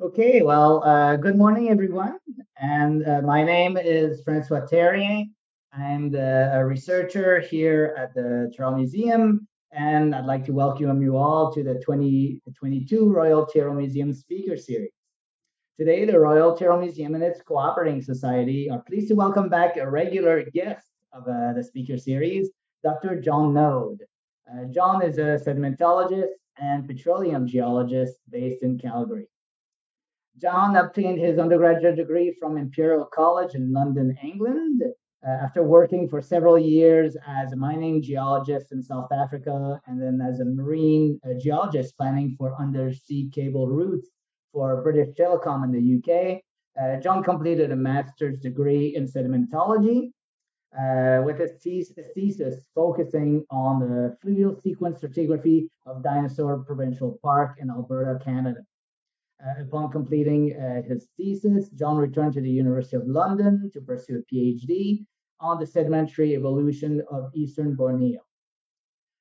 Okay, well, good morning, everyone. And my name is Francois Terrier. I'm a researcher here at the Terrestrial Museum, and I'd like to welcome you all to the 2022 Royal Terrestrial Museum Speaker Series. Today, the Royal Terrestrial Museum and its cooperating society are pleased to welcome back a regular guest of the speaker series, Dr. John Noad. John is a sedimentologist and petroleum geologist based in Calgary. John obtained his undergraduate degree from Imperial College in London, England, after working for several years as a mining geologist in South Africa and then as a marine geologist planning for undersea cable routes for British Telecom in the UK. John completed a master's degree in sedimentology with his thesis focusing on the fluvial sequence stratigraphy of Dinosaur Provincial Park in Alberta, Canada. Upon completing his thesis, John returned to the University of London to pursue a PhD on the sedimentary evolution of eastern Borneo.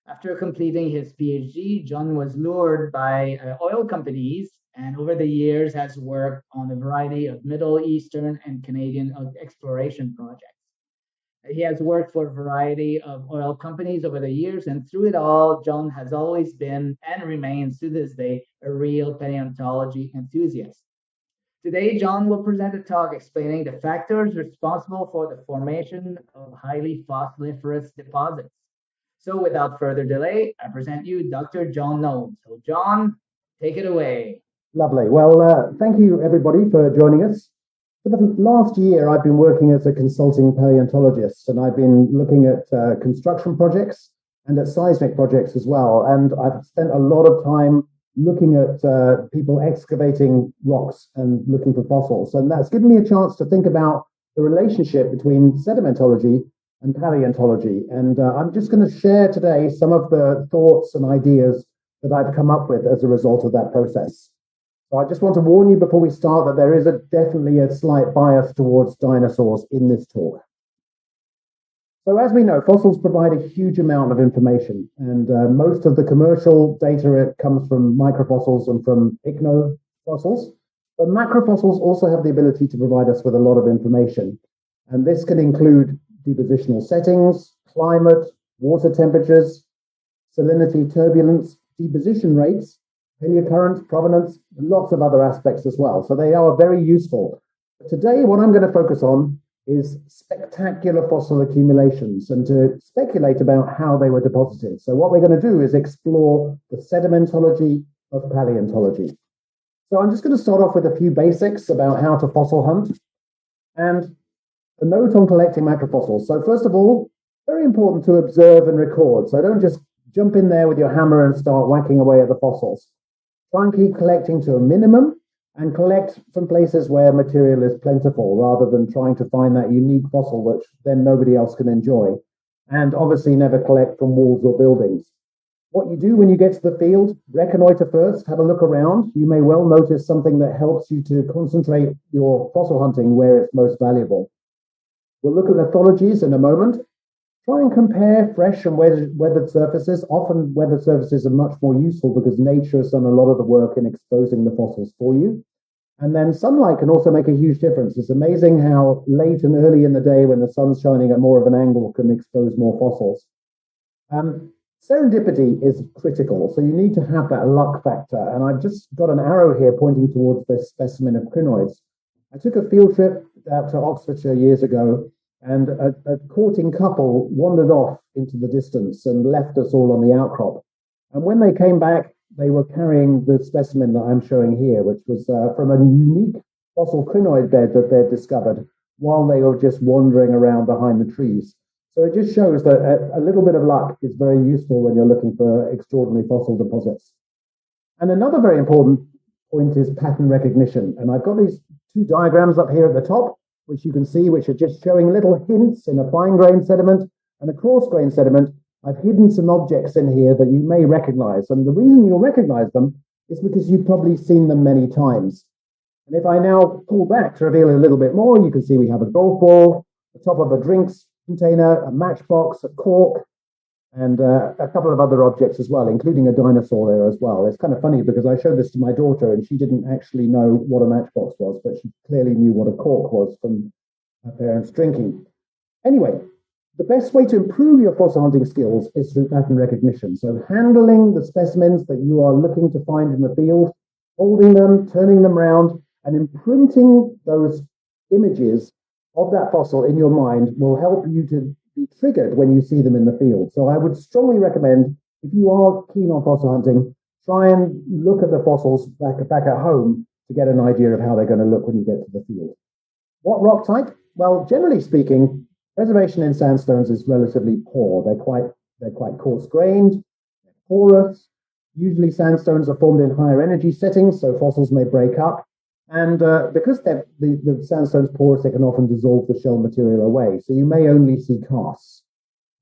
After completing his PhD, John was lured by oil companies and over the years has worked on a variety of Middle Eastern and Canadian exploration projects. He has worked for a variety of oil companies over the years, and through it all, John has always been and remains to this day a real paleontology enthusiast. Today, John will present a talk explaining the factors responsible for the formation of highly fossiliferous deposits. So, without further delay, I present you Dr. John Noad. So, John, take it away. Lovely. Well, thank you everybody for joining us. For the last year, I've been working as a consulting paleontologist, and I've been looking at construction projects and at seismic projects as well. And I've spent a lot of time looking at people excavating rocks and looking for fossils. And that's given me a chance to think about the relationship between sedimentology and paleontology. And I'm just going to share today some of the thoughts and ideas that I've come up with as a result of that process. So I just want to warn you before we start that there is definitely a slight bias towards dinosaurs in this talk. So as we know, fossils provide a huge amount of information, and most of the commercial data comes from microfossils and from ichnofossils. But macrofossils also have the ability to provide us with a lot of information, and this can include depositional settings, climate, water temperatures, salinity, turbulence, deposition rates, paleocurrents, provenance, lots of other aspects as well. So they are very useful. Today, what I'm going to focus on is spectacular fossil accumulations and to speculate about how they were deposited. So what we're going to do is explore the sedimentology of paleontology. So I'm just going to start off with a few basics about how to fossil hunt and a note on collecting macrofossils. So first of all, very important to observe and record. So don't just jump in there with your hammer and start whacking away at the fossils. Try and keep collecting to a minimum and collect from places where material is plentiful rather than trying to find that unique fossil which then nobody else can enjoy. And obviously never collect from walls or buildings. What you do when you get to the field, reconnoiter first, have a look around. You may well notice something that helps you to concentrate your fossil hunting where it's most valuable. We'll look at lithologies in a moment. Try and compare fresh and weathered surfaces. Often weathered surfaces are much more useful because nature has done a lot of the work in exposing the fossils for you. And then sunlight can also make a huge difference. It's amazing how late and early in the day when the sun's shining at more of an angle can expose more fossils. Serendipity is critical, so you need to have that luck factor. And I've just got an arrow here pointing towards this specimen of crinoids. I took a field trip out to Oxfordshire years ago, and a courting couple wandered off into the distance and left us all on the outcrop. And when they came back, they were carrying the specimen that I'm showing here, which was from a unique fossil crinoid bed that they'd discovered while they were just wandering around behind the trees. So it just shows that a little bit of luck is very useful when you're looking for extraordinary fossil deposits. And another very important point is pattern recognition. And I've got these two diagrams up here at the top, which you can see, which are just showing little hints in a fine-grained sediment and a coarse-grained sediment. I've hidden some objects in here that you may recognize. And the reason you'll recognize them is because you've probably seen them many times. And if I now pull back to reveal a little bit more, you can see we have a golf ball, the top of a drinks container, a matchbox, a cork, and a couple of other objects as well, including a dinosaur there as well. It's kind of funny because I showed this to my daughter and she didn't actually know what a matchbox was, but she clearly knew what a cork was from her parents drinking. Anyway, the best way to improve your fossil hunting skills is through pattern recognition. So handling the specimens that you are looking to find in the field, holding them, turning them around, and imprinting those images of that fossil in your mind will help you to be triggered when you see them in the field. So I would strongly recommend, if you are keen on fossil hunting, try and look at the fossils back at home to get an idea of how they're going to look when you get to the field. What rock type? Well, generally speaking, preservation in sandstones is relatively poor. They're quite coarse-grained, porous. Usually sandstones are formed in higher energy settings, so fossils may break up. And because the sandstone's porous, they can often dissolve the shell material away. So you may only see casts.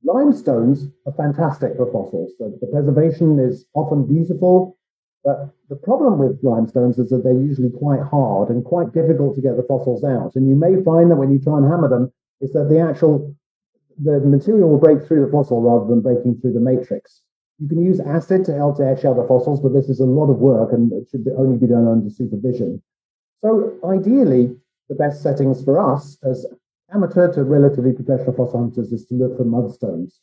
Limestones are fantastic for fossils. The preservation is often beautiful, but the problem with limestones is that they're usually quite hard and quite difficult to get the fossils out. And you may find that when you try and hammer them, is that the material will break through the fossil rather than breaking through the matrix. You can use acid to help to etch out the fossils, but this is a lot of work and it should only be done under supervision. So ideally, the best settings for us as amateur to relatively professional fossil hunters is to look for mudstones.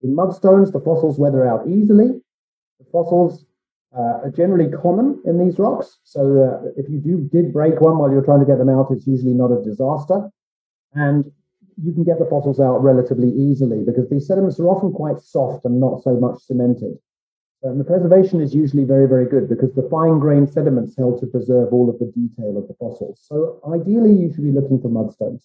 In mudstones, the fossils weather out easily. The fossils are generally common in these rocks, so if you did break one while you're trying to get them out, it's usually not a disaster. And you can get the fossils out relatively easily because these sediments are often quite soft and not so much cemented. And the preservation is usually very, very good because the fine-grained sediments help to preserve all of the detail of the fossils. So ideally, you should be looking for mudstones.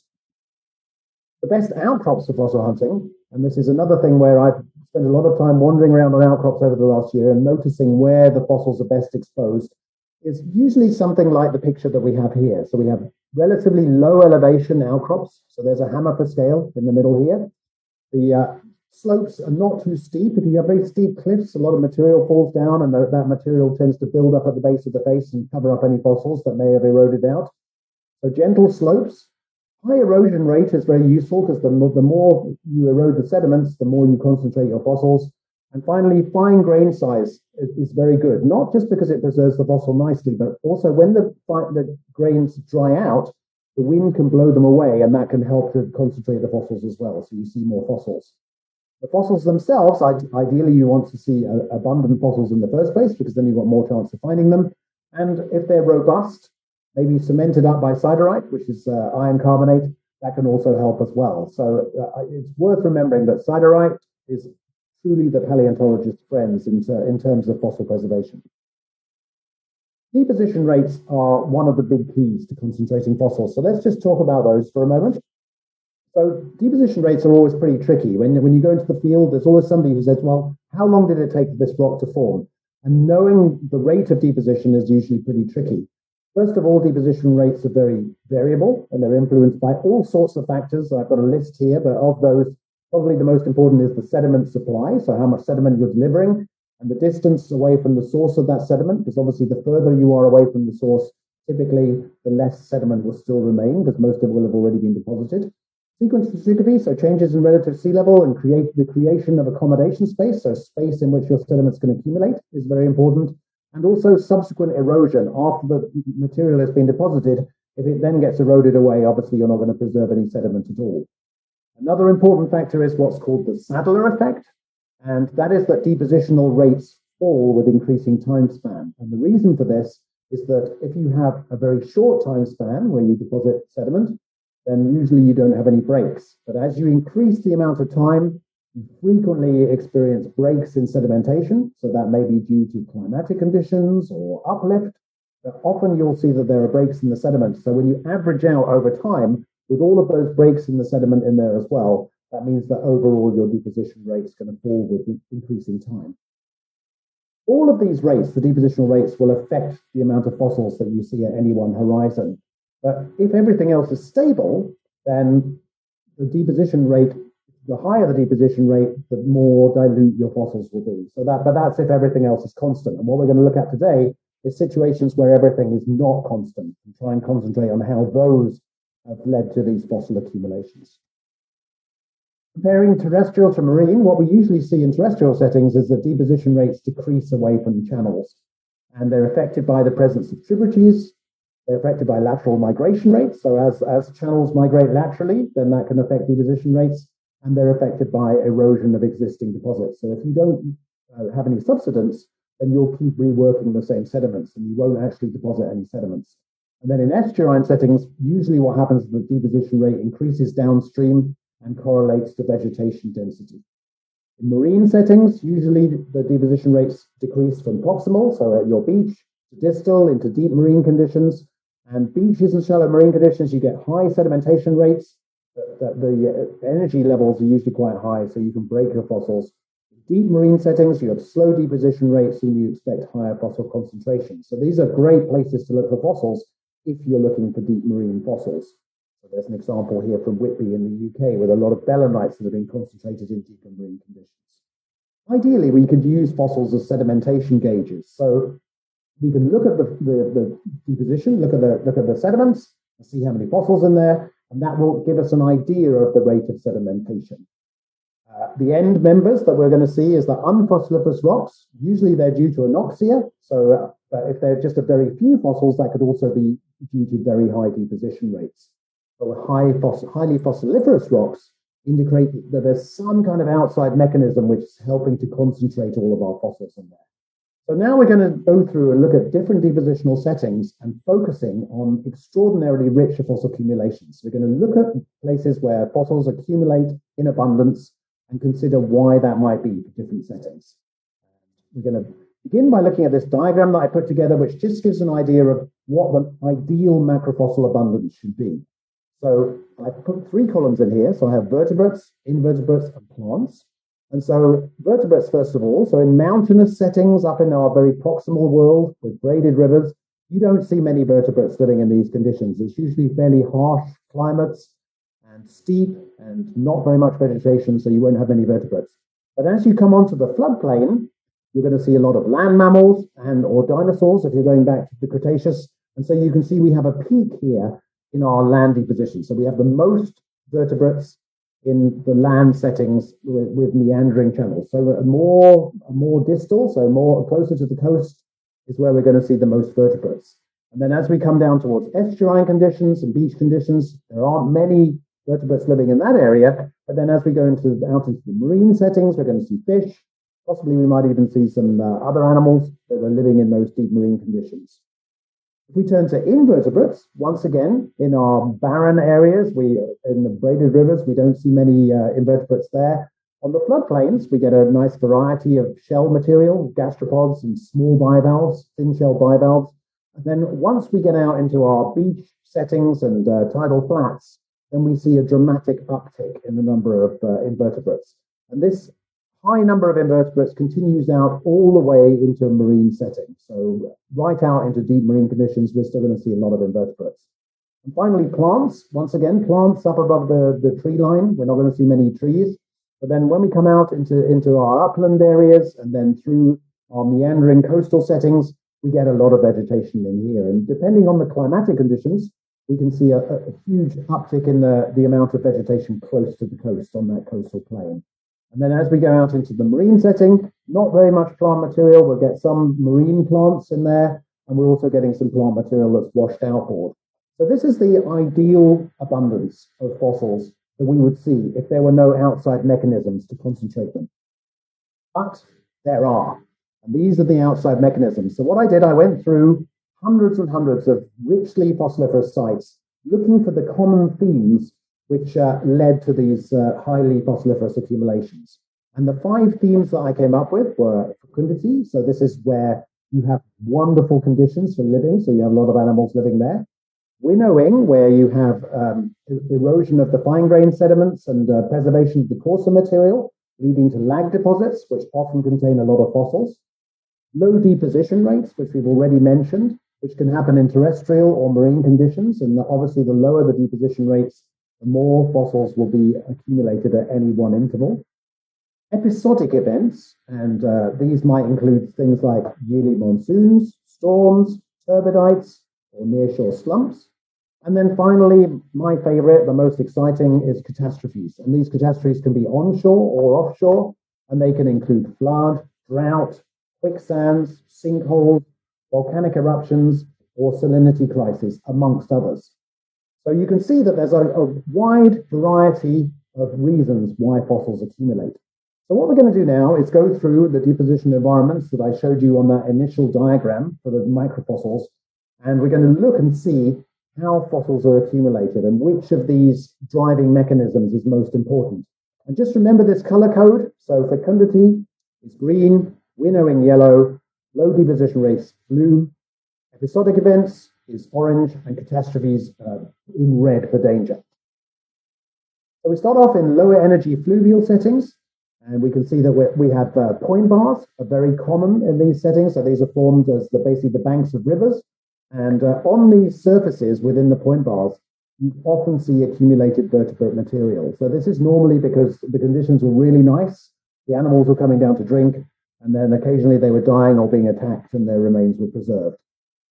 The best outcrops for fossil hunting, and this is another thing where I've spent a lot of time wandering around on outcrops over the last year and noticing where the fossils are best exposed, is usually something like the picture that we have here. So we have relatively low elevation outcrops. So there's a hammer for scale in the middle here. The slopes are not too steep. If you have very steep cliffs, a lot of material falls down and that material tends to build up at the base of the face and cover up any fossils that may have eroded out. So gentle slopes. High erosion rate is very useful because the more you erode the sediments, the more you concentrate your fossils. And finally, fine grain size is very good, not just because it preserves the fossil nicely, but also when the grains dry out, the wind can blow them away, and that can help to concentrate the fossils as well, so you see more fossils. The fossils themselves, ideally you want to see abundant fossils in the first place, because then you've got more chance of finding them. And if they're robust, maybe cemented up by siderite, which is iron carbonate, that can also help as well. So it's worth remembering that siderite is truly the paleontologist's friends in terms of fossil preservation. Deposition rates are one of the big keys to concentrating fossils. So let's just talk about those for a moment. So deposition rates are always pretty tricky. When you go into the field, there's always somebody who says, well, how long did it take for this rock to form? And knowing the rate of deposition is usually pretty tricky. First of all, deposition rates are very variable and they're influenced by all sorts of factors. I've got a list here, but of those, probably the most important is the sediment supply, so how much sediment you're delivering, and the distance away from the source of that sediment, because obviously the further you are away from the source, typically the less sediment will still remain, because most of it will have already been deposited. Sequence stratigraphy, so changes in relative sea level and the creation of accommodation space, so space in which your sediments can accumulate, is very important. And also subsequent erosion after the material has been deposited. If it then gets eroded away, obviously you're not going to preserve any sediment at all. Another important factor is what's called the Sadler effect, and that is that depositional rates fall with increasing time span. And the reason for this is that if you have a very short time span where you deposit sediment, then usually you don't have any breaks. But as you increase the amount of time, you frequently experience breaks in sedimentation. So that may be due to climatic conditions or uplift. But often you'll see that there are breaks in the sediment. So when you average out over time, with all of those breaks in the sediment in there as well, that means that overall your deposition rate is going to fall with increasing time. All of these rates, the depositional rates, will affect the amount of fossils that you see at any one horizon. But if everything else is stable, then the deposition rate, the higher the deposition rate, the more dilute your fossils will be. But that's if everything else is constant. And what we're going to look at today is situations where everything is not constant, and try and concentrate on how those have led to these fossil accumulations. Comparing terrestrial to marine, what we usually see in terrestrial settings is that deposition rates decrease away from channels, and they're affected by the presence of tributaries. They're affected by lateral migration rates. So as channels migrate laterally, then that can affect deposition rates, and they're affected by erosion of existing deposits. So if you don't have any subsidence, then you'll keep reworking the same sediments, and you won't actually deposit any sediments. And then in estuarine settings, usually what happens is the deposition rate increases downstream and correlates to vegetation density. In marine settings, usually the deposition rates decrease from proximal, so at your beach, to distal, into deep marine conditions. And beaches and shallow marine conditions, you get high sedimentation rates, but the energy levels are usually quite high, so you can break your fossils. In deep marine settings, you have slow deposition rates, and you expect higher fossil concentrations. So these are great places to look for fossils if you're looking for deep marine fossils. So there's an example here from Whitby in the UK with a lot of belemnites that have been concentrated in deep marine conditions. Ideally, we could use fossils as sedimentation gauges. So we can look at the deposition, look at the sediments, and see how many fossils in there, and that will give us an idea of the rate of sedimentation. The end members that we're going to see is the unfossiliferous rocks. Usually they're due to anoxia, so if they're just a very few fossils, that could also be due to very high deposition rates. But with highly fossiliferous rocks indicate that there's some kind of outside mechanism which is helping to concentrate all of our fossils in there. So now we're going to go through and look at different depositional settings and focusing on extraordinarily rich fossil accumulations. We're going to look at places where fossils accumulate in abundance and consider why that might be for different settings. We're going to begin by looking at this diagram that I put together, which just gives an idea of what the ideal macrofossil abundance should be. So I put 3 columns in here. So I have vertebrates, invertebrates, and plants. And so vertebrates, first of all, so in mountainous settings up in our very proximal world with braided rivers, you don't see many vertebrates living in these conditions. It's usually fairly harsh climates and steep and not very much vegetation, so you won't have many vertebrates. But as you come onto the floodplain, you're going to see a lot of land mammals or dinosaurs if you're going back to the Cretaceous. And so you can see we have a peak here in our land deposition. So we have the most vertebrates in the land settings with meandering channels. So a more distal, so more closer to the coast is where we're going to see the most vertebrates. And then as we come down towards estuarine conditions and beach conditions, there aren't many vertebrates living in that area. But then as we go out into the marine settings, we're going to see fish. Possibly we might even see some other animals that are living in those deep marine conditions. If we turn to invertebrates, once again, in our barren areas, in the braided rivers, we don't see many invertebrates there. On the floodplains, we get a nice variety of shell material, gastropods and small bivalves, thin shell bivalves. And then once we get out into our beach settings and tidal flats, then we see a dramatic uptick in the number of invertebrates. And this high number of invertebrates continues out all the way into a marine setting. So right out into deep marine conditions, we're still going to see a lot of invertebrates. And finally, plants. Once again, plants up above the tree line. We're not going to see many trees. But then when we come out into our upland areas and then through our meandering coastal settings, we get a lot of vegetation in here. And depending on the climatic conditions, we can see a huge uptick in the amount of vegetation close to the coast on that coastal plain. And then as we go out into the marine setting, not very much plant material. We'll get some marine plants in there, and we're also getting some plant material that's washed outboard. So this is the ideal abundance of fossils that we would see if there were no outside mechanisms to concentrate them. But there are, and these are the outside mechanisms. So what I did, I went through hundreds and hundreds of richly fossiliferous sites looking for the common themes which led to these highly fossiliferous accumulations. And the 5 themes that I came up with were fecundity. So this is where you have wonderful conditions for living. So you have a lot of animals living there. Winnowing, where you have erosion of the fine-grained sediments and preservation of the coarser material, leading to lag deposits, which often contain a lot of fossils. Low deposition rates, which we've already mentioned, which can happen in terrestrial or marine conditions. And obviously, the lower the deposition rates, the more fossils will be accumulated at any one interval. Episodic events, and these might include things like yearly monsoons, storms, turbidites, or nearshore slumps. And then finally, my favorite, the most exciting, is catastrophes. And these catastrophes can be onshore or offshore, and they can include flood, drought, quicksands, sinkholes, volcanic eruptions, or salinity crises, amongst others. So you can see that there's a wide variety of reasons why fossils accumulate. So what we're going to do now is go through the deposition environments that I showed you on that initial diagram for the macrofossils, and we're going to look and see how fossils are accumulated and which of these driving mechanisms is most important. And just remember this color code. So fecundity is green, winnowing yellow, low deposition rates blue, episodic events is orange, and catastrophes in red for danger. So we start off in lower energy fluvial settings, and we can see that we have point bars are very common in these settings. So these are formed as basically the banks of rivers. And on these surfaces within the point bars, you often see accumulated vertebrate material. So this is normally because the conditions were really nice. The animals were coming down to drink, and then occasionally they were dying or being attacked, and their remains were preserved.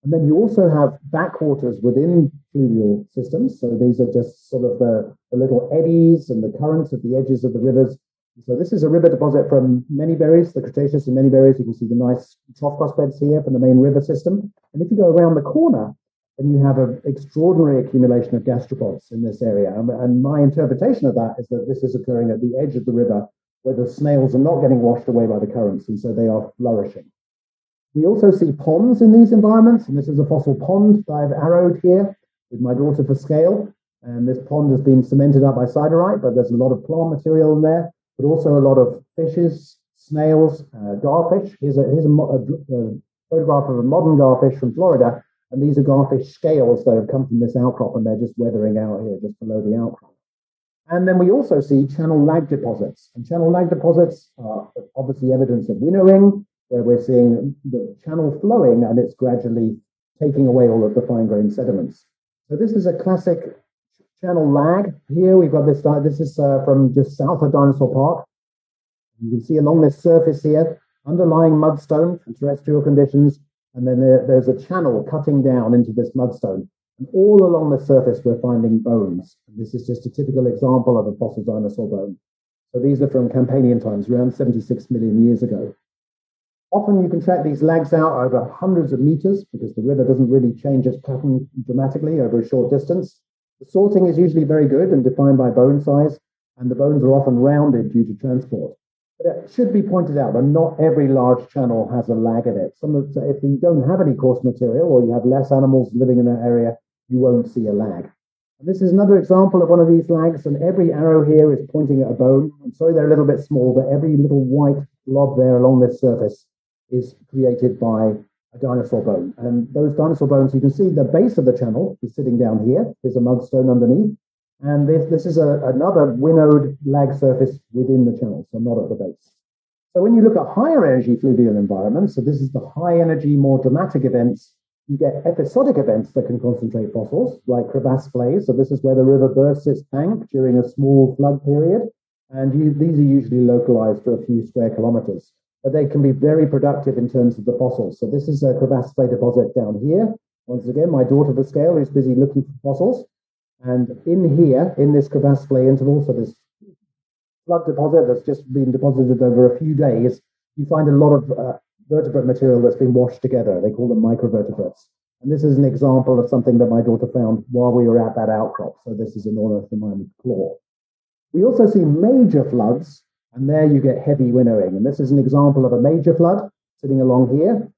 And then you also have backwaters within fluvial systems. So these are just sort of the little eddies and the currents at the edges of the rivers. So this is a river deposit from many berries, the Cretaceous and many berries. You can see the nice trough crust beds here from the main river system. And if you go around the corner, then you have an extraordinary accumulation of gastropods in this area. And my interpretation of that is that this is occurring at the edge of the river where the snails are not getting washed away by the currents, and so they are flourishing. We also see ponds in these environments, and this is a fossil pond that I've arrowed here with my daughter for scale. And this pond has been cemented up by siderite, but there's a lot of plant material in there, but also a lot of fishes, snails, garfish. Here's a photograph of a modern garfish from Florida, and these are garfish scales that have come from this outcrop, and they're just weathering out here just below the outcrop. And then we also see channel lag deposits, and channel lag deposits are obviously evidence of winnowing, where we're seeing the channel flowing and it's gradually taking away all of the fine-grained sediments. So this is a classic channel lag. Here we've got this is from just south of Dinosaur Park. You can see along this surface here, underlying mudstone for terrestrial conditions, and then there's a channel cutting down into this mudstone. And all along the surface we're finding bones. And this is just a typical example of a fossil dinosaur bone. So these are from Campanian times, around 76 million years ago. Often you can track these lags out over hundreds of meters because the river doesn't really change its pattern dramatically over a short distance. The sorting is usually very good and defined by bone size, and the bones are often rounded due to transport. But it should be pointed out that not every large channel has a lag in it. If you don't have any coarse material or you have less animals living in that area, you won't see a lag. And this is another example of one of these lags, and every arrow here is pointing at a bone. I'm sorry they're a little bit small, but every little white blob there along this surface is created by a dinosaur bone. And those dinosaur bones, you can see the base of the channel is sitting down here. There's a mudstone underneath. And this is another winnowed lag surface within the channel, so not at the base. So when you look at higher energy fluvial environments, so this is the high energy, more dramatic events, you get episodic events that can concentrate fossils, like crevasse splays. So this is where the river bursts its bank during a small flood period. And these are usually localized to a few square kilometers. But they can be very productive in terms of the fossils. So this is a crevasse splay deposit down here. Once again, my daughter for scale is busy looking for fossils. And in here, in this crevasse splay interval, so this flood deposit that's just been deposited over a few days, you find a lot of vertebrate material that's been washed together. They call them microvertebrates. And this is an example of something that my daughter found while we were at that outcrop. So this is an ornithomimic claw. We also see major floods, and there you get heavy winnowing. And this is an example of a major flood sitting along here.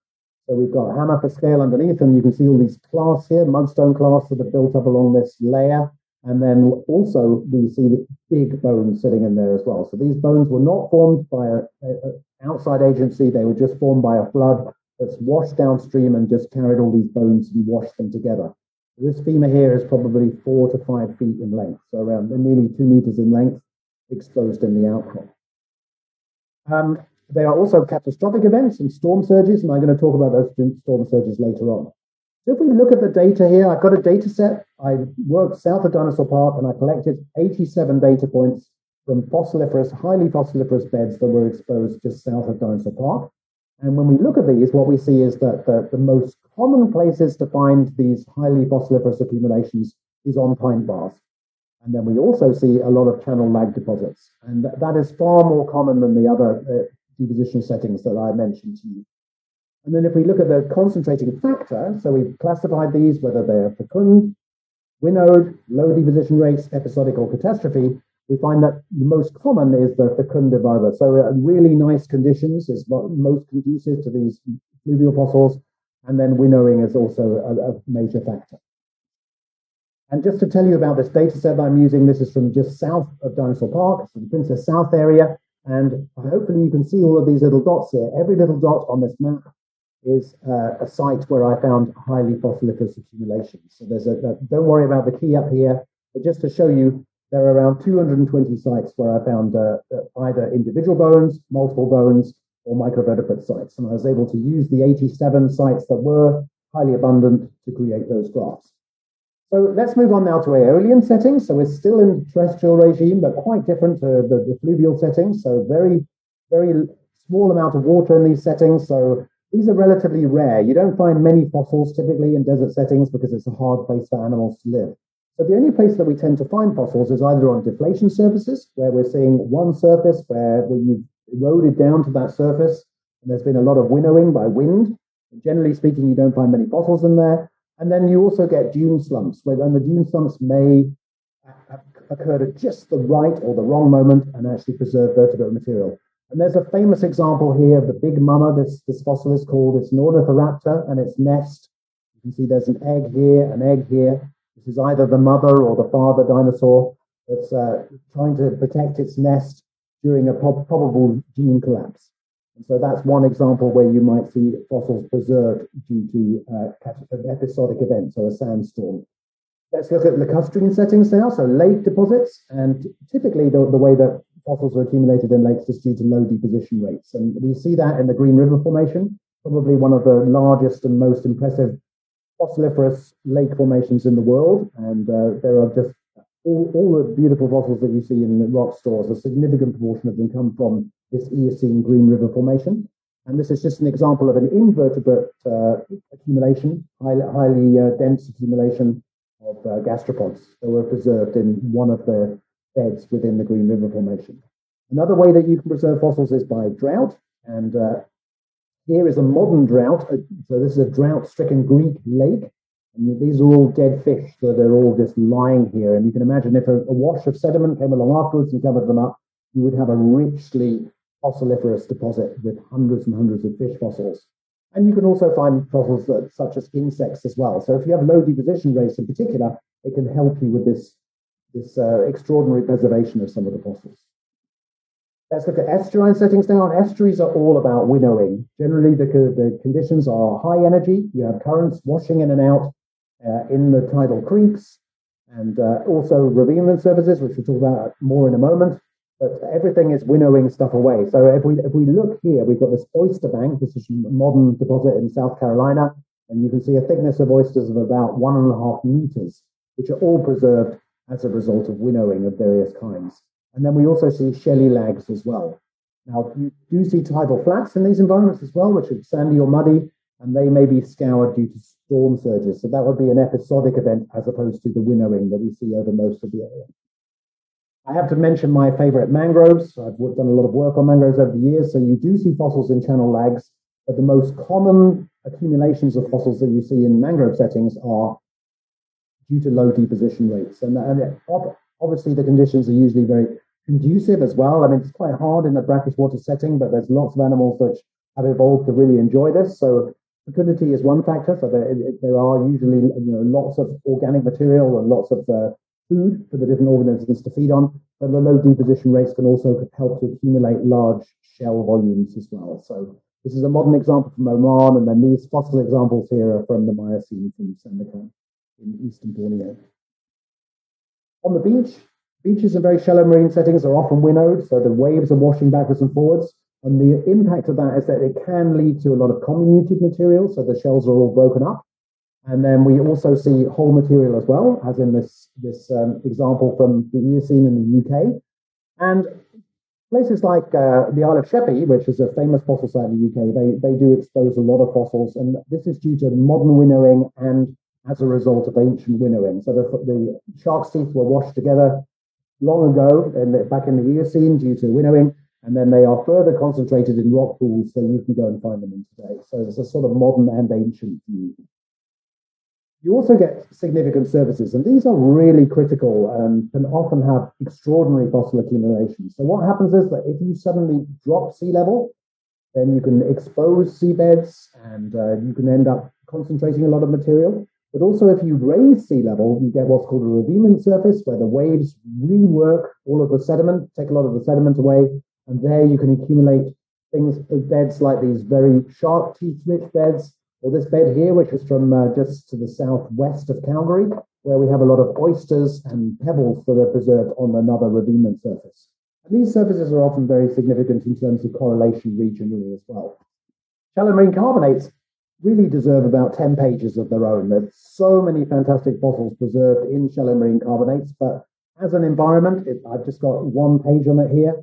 So we've got a hammer for scale underneath, and you can see all these clasts here, mudstone clasts that are built up along this layer. And then also we see the big bones sitting in there as well. So these bones were not formed by an outside agency. They were just formed by a flood that's washed downstream and just carried all these bones and washed them together. This femur here is probably 4 to 5 feet in length, so around nearly 2 meters in length, exposed in the outcrop. There are also catastrophic events and storm surges, and I'm going to talk about those storm surges later on. So if we look at the data here, I've got a data set. I worked south of Dinosaur Park, and I collected 87 data points from fossiliferous, highly fossiliferous beds that were exposed just south of Dinosaur Park. And when we look at these, what we see is that the most common places to find these highly fossiliferous accumulations is on pine bars. And then we also see a lot of channel lag deposits. And that is far more common than the other depositional settings that I mentioned to you. And then if we look at the concentrating factor, so we've classified these, whether they're fecund, winnowed, low deposition rates, episodic, or catastrophe, we find that the most common is the fecund environment. So really nice conditions is what most conducive to these fluvial fossils. And then winnowing is also a major factor. And just to tell you about this data set I'm using, this is from just south of Dinosaur Park, so the Princess South area. And hopefully you can see all of these little dots here. Every little dot on this map is a site where I found highly fossiliferous accumulation. So there's don't worry about the key up here, but just to show you, there are around 220 sites where I found either individual bones, multiple bones, or microvertebrate sites. And I was able to use the 87 sites that were highly abundant to create those graphs. So let's move on now to Aeolian settings. So we're still in terrestrial regime, but quite different to the fluvial settings. So very, very small amount of water in these settings. So these are relatively rare. You don't find many fossils typically in desert settings because it's a hard place for animals to live. So the only place that we tend to find fossils is either on deflation surfaces, where we're seeing one surface where you've eroded down to that surface, and there's been a lot of winnowing by wind. Generally speaking, you don't find many fossils in there. And then you also get dune slumps, where then the dune slumps may have occurred at just the right or the wrong moment and actually preserve vertebrate material. And there's a famous example here of the big mama. This fossil is called, it's an ornithoraptor, and its nest. You can see there's an egg here, an egg here. This is either the mother or the father dinosaur that's trying to protect its nest during a probable dune collapse. And so that's one example where you might see fossils preserved due to an episodic event, so a sandstorm. Let's look at lacustrine settings now, so lake deposits. And typically the way that fossils are accumulated in lakes is due to low deposition rates. And we see that in the Green River Formation, probably one of the largest and most impressive fossiliferous lake formations in the world. And there are just all the beautiful fossils that you see in the rock stores, a significant proportion of them come from this Eocene Green River Formation. And this is just an example of an invertebrate accumulation, highly dense accumulation of gastropods that were preserved in one of the beds within the Green River Formation. Another way that you can preserve fossils is by drought. And here is a modern drought. So this is a drought-stricken Greek lake. And these are all dead fish, so they're all just lying here. And you can imagine if a wash of sediment came along afterwards and covered them up, you would have a richly fossiliferous deposit with hundreds and hundreds of fish fossils. And you can also find fossils such as insects as well. So if you have low deposition rates in particular, it can help you with this extraordinary preservation of some of the fossils. Let's look at estuarine settings now. And estuaries are all about winnowing. Generally, the conditions are high energy. You have currents washing in and out in the tidal creeks, and also ravine surfaces, which we'll talk about more in a moment. But everything is winnowing stuff away. So if we look here, we've got this oyster bank. This is a modern deposit in South Carolina, and you can see a thickness of oysters of about 1.5 meters, which are all preserved as a result of winnowing of various kinds. And then we also see shelly lags as well. Now, you do see tidal flats in these environments as well, which are sandy or muddy, and they may be scoured due to storm surges. So that would be an episodic event as opposed to the winnowing that we see over most of the area. I have to mention my favorite mangroves. I've done a lot of work on mangroves over the years. So you do see fossils in channel lags, but the most common accumulations of fossils that you see in mangrove settings are due to low deposition rates. And obviously the conditions are usually very conducive as well. I mean, it's quite hard in a brackish water setting, but there's lots of animals which have evolved to really enjoy this. So fecundity is one factor. So there are usually lots of organic material and lots of food for the different organisms to feed on, but the low deposition rates can also help to accumulate large shell volumes as well. So this is a modern example from Oman, and then these fossil examples here are from the Miocene from Sandakan in eastern Borneo. On the beach, beaches in very shallow marine settings are often winnowed, so the waves are washing backwards and forwards, and the impact of that is that it can lead to a lot of comminuted material, so the shells are all broken up. And then we also see whole material as well, as in this example from the Eocene in the UK. And places like the Isle of Sheppey, which is a famous fossil site in the UK, they do expose a lot of fossils. And this is due to modern winnowing and as a result of ancient winnowing. So the shark's teeth were washed together long ago, back in the Eocene due to winnowing, and then they are further concentrated in rock pools, so you can go and find them in today. So it's a sort of modern and ancient view. You also get significant surfaces, and these are really critical and can often have extraordinary fossil accumulation. So what happens is that if you suddenly drop sea level, then you can expose seabeds and you can end up concentrating a lot of material. But also if you raise sea level, you get what's called a revealment surface, where the waves rework all of the sediment, take a lot of the sediment away, and there you can accumulate things, beds like these very shark teeth rich beds, or this bed here, which is from just to the southwest of Calgary, where we have a lot of oysters and pebbles that are preserved on another revealment surface. And these surfaces are often very significant in terms of correlation regionally as well. Shallow marine carbonates really deserve about 10 pages of their own. There's so many fantastic fossils preserved in shallow marine carbonates, but as an environment, I've just got one page on it here.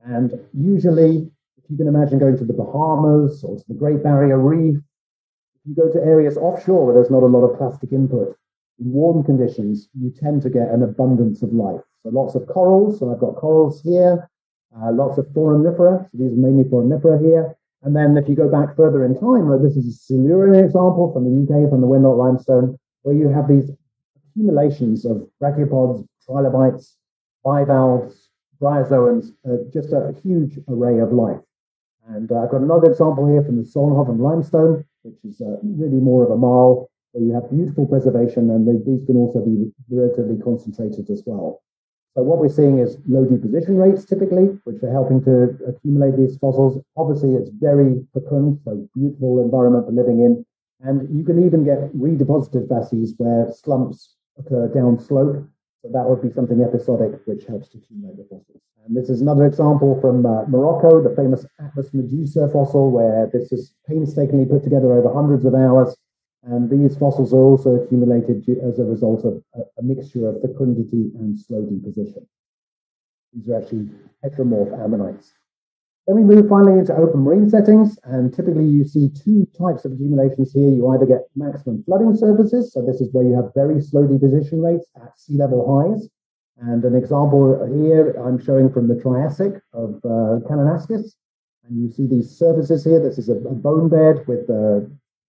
And usually, if you can imagine going to the Bahamas or to the Great Barrier Reef, if you go to areas offshore where there's not a lot of plastic input, in warm conditions, you tend to get an abundance of life. So lots of corals, so I've got corals here, lots of foraminifera, so these are mainly foraminifera here. And then if you go back further in time, like this is a Silurian example from the UK, from the Wenlock limestone, where you have these accumulations of brachiopods, trilobites, bivalves, bryozoans, just a huge array of life. And I've got another example here from the Solnhofen limestone, which is really more of a marl, where you have beautiful preservation, and these can also be relatively concentrated as well. So what we're seeing is low deposition rates typically, which are helping to accumulate these fossils. Obviously, it's very fecund, so beautiful environment for living in. And you can even get redeposited facies where slumps occur downslope. So that would be something episodic, which helps to accumulate the fossils. And this is another example from Morocco, the famous Atlas Medusa fossil, where this is painstakingly put together over hundreds of hours. And these fossils are also accumulated as a result of a mixture of fecundity and slow deposition. These are actually heteromorph ammonites. Then we move finally into open marine settings, and typically you see two types of accumulations here. You either get maximum flooding surfaces, so this is where you have very slow deposition rates at sea level highs. And an example here I'm showing from the Triassic of Kananaskis. And you see these surfaces here. This is a bone bed with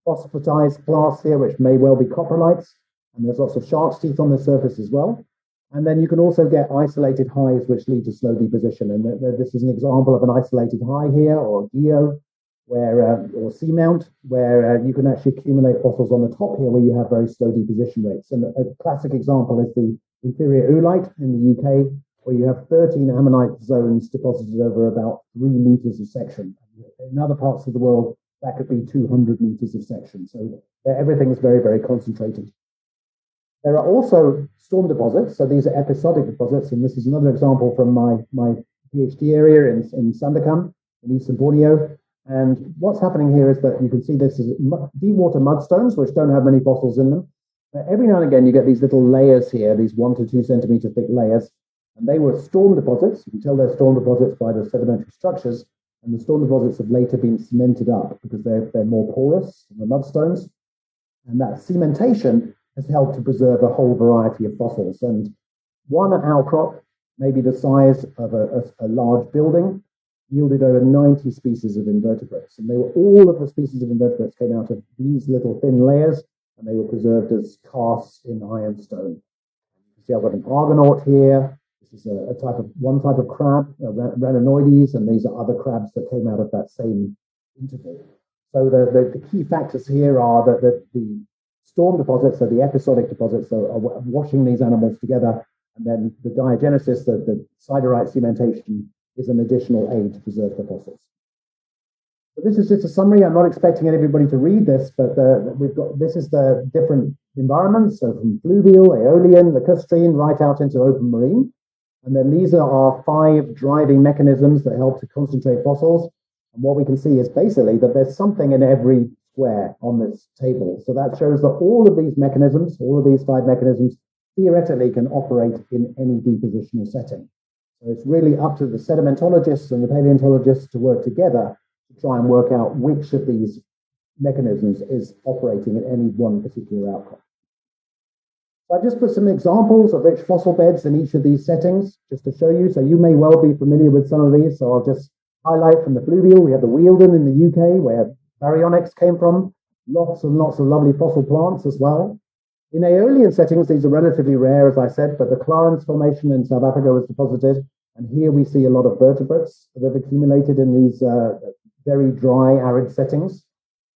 phosphatized glass here, which may well be coprolites. And there's lots of shark's teeth on the surface as well. And then you can also get isolated highs, which lead to slow deposition. And this is an example of an isolated high here, or geo, or seamount, where you can actually accumulate fossils on the top here, where you have very slow deposition rates. And a classic example is the inferior oolite in the UK, where you have 13 ammonite zones deposited over about 3 meters of section. In other parts of the world, that could be 200 meters of section. So everything is very, very concentrated. There are also storm deposits. So these are episodic deposits. And this is another example from my PhD area in Sandakan, in eastern Borneo. And what's happening here is that you can see this is deep water mudstones, which don't have many fossils in them. But every now and again, you get these little layers here, these 1 to 2 centimeter thick layers. And they were storm deposits. You can tell they're storm deposits by the sedimentary structures. And the storm deposits have later been cemented up because they're more porous than the mudstones. And that cementation has helped to preserve a whole variety of fossils. And one outcrop, maybe the size of a large building, yielded over 90 species of invertebrates. And all of the species of invertebrates came out of these little thin layers, and they were preserved as casts in ironstone. You can see I've got an argonaut here. This is one type of crab, Ranonoides, and these are other crabs that came out of that same interval. So the key factors here are that the storm deposits, so the episodic deposits, are washing these animals together, and then the diagenesis, the siderite cementation, is an additional aid to preserve the fossils. So this is just a summary. I'm not expecting everybody to read this, but this is the different environments, so from fluvial, Aeolian, Lacustrine, right out into open marine. And then these are our 5 driving mechanisms that help to concentrate fossils. And what we can see is basically that there's something in every square on this table. So that shows that all of these mechanisms, all of these 5 mechanisms, theoretically can operate in any depositional setting. So it's really up to the sedimentologists and the paleontologists to work together to try and work out which of these mechanisms is operating in any one particular outcrop. So I've just put some examples of rich fossil beds in each of these settings, just to show you. So you may well be familiar with some of these. So I'll just highlight from the fluvial. We have the Wealden in the UK, where baryonyx came from. Lots and lots of lovely fossil plants as well. In Aeolian settings, these are relatively rare, as I said, but the Clarence Formation in South Africa was deposited. And here we see a lot of vertebrates that have accumulated in these very dry, arid settings.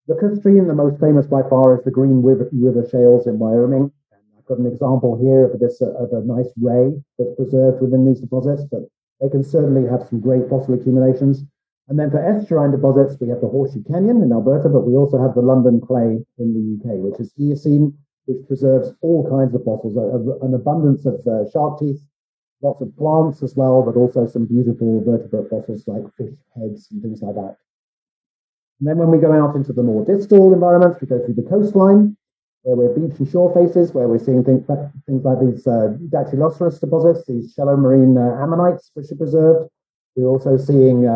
Lacustrine, the most famous by far, is the Green River shales in Wyoming. And I've got an example here of this of a nice ray that's preserved within these deposits, but they can certainly have some great fossil accumulations. And then for estuarine deposits, we have the Horseshoe Canyon in Alberta, but we also have the London Clay in the UK, which is Eocene, which preserves all kinds of fossils, an abundance of shark teeth, lots of plants as well, but also some beautiful vertebrate fossils like fish heads and things like that. And then when we go out into the more distal environments, we go through the coastline, where we're beach and shore faces, where we're seeing things like these Dactyloceras deposits, these shallow marine ammonites, which are preserved. We're also seeing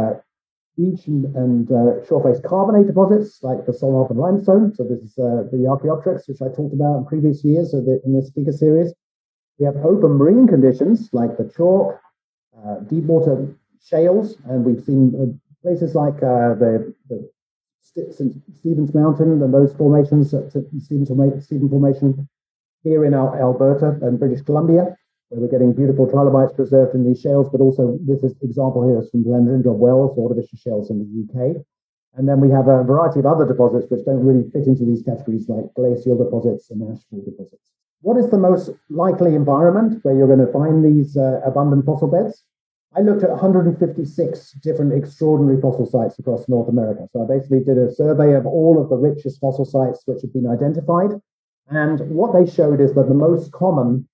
beach and shore face carbonate deposits, like the Solnhofen limestone. So this is the Archaeopteryx, which I talked about in previous years in this speaker series. We have open marine conditions, like the chalk, deep water shales, and we've seen places like the Stevens Mountain and those formations, Stephen Formation, here in Alberta and British Columbia, where we're getting beautiful trilobites preserved in these shales, but also this example here is from Glendrindrod Wells, Ordovician shales in the UK. And then we have a variety of other deposits which don't really fit into these categories, like glacial deposits and ashfall deposits. What is the most likely environment where you're going to find these abundant fossil beds? I looked at 156 different extraordinary fossil sites across North America. So I basically did a survey of all of the richest fossil sites which have been identified. And what they showed is that the most common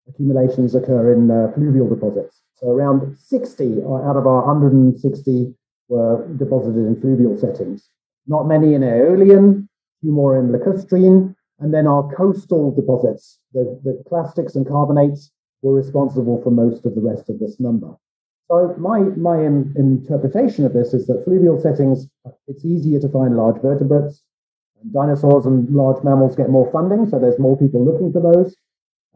accumulations occur in fluvial deposits. So around 60 out of our 160 were deposited in fluvial settings. Not many in Aeolian, a few more in Lacustrine, and then our coastal deposits, the clastics and carbonates, were responsible for most of the rest of this number. So my interpretation of this is that fluvial settings, it's easier to find large vertebrates. Dinosaurs and large mammals get more funding, so there's more people looking for those.